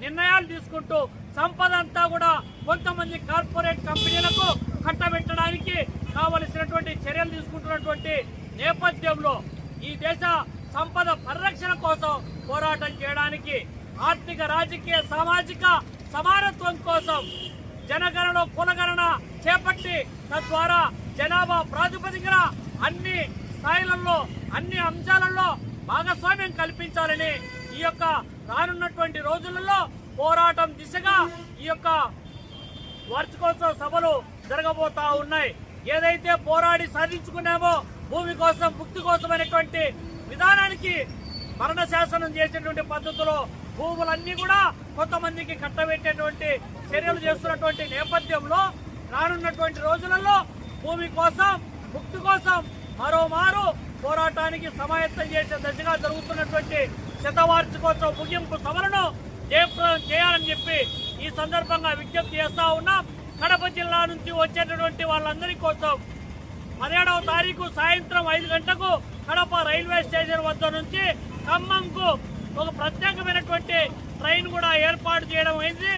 నిర్ణయాలు తీసుకుంటూ సంపద అంతా కూడా కొంతమంది కార్పొరేట్ కంపెనీలకు కట్టబెట్టడానికి కావలసినటువంటి చర్యలు తీసుకుంటున్నటువంటి నేపథ్యంలో ఈ దేశ సంపద పరిరక్షణ కోసం పోరాటం చేయడానికి, ఆర్థిక రాజకీయ సామాజిక సమానత్వం కోసం జనగణన కులగణన చేపట్టి తద్వారా జనాభా ప్రాతిపదికన అన్ని స్థాయిలలో అన్ని అంశాలలో భాగస్వామ్యం కల్పించాలని ఈ యొక్క రానున్నటువంటి రోజులలో పోరాటం దిశగా ఈ యొక్క వార్షికోత్సవ సభలు జరగబోతా ఉన్నాయి. ఏదైతే పోరాడి సాధించుకున్నామో భూమి కోసం ముక్తి కోసం అనేటువంటి విధానానికి మరణ శాసనం చేసేటువంటి పద్ధతిలో భూములన్నీ కూడా కొంతమందికి కట్టబెట్టేటువంటి చర్యలు చేస్తున్నటువంటి నేపథ్యంలో రానున్నటువంటి రోజులలో భూమి కోసం ముక్తి కోసం మరోమారు పోరాటానికి సమాయత్తం చేసే దశగా జరుగుతున్నటువంటి శతవార్షికోత్సవ ముగింపు సభలను జయప్రదం చేయాలని చెప్పి ఈ సందర్భంగా విజ్ఞప్తి చేస్తా ఉన్నాం. కడప జిల్లా నుంచి వచ్చేటటువంటి వాళ్ళందరి కోసం 17వ తారీఖు సాయంత్రం 5 గంటలకు కడప రైల్వే స్టేషన్ వద్ద నుంచి ఖమ్మంకు ఒక ప్రత్యేకమైనటువంటి ట్రైన్ కూడా ఏర్పాటు చేయడం అయింది.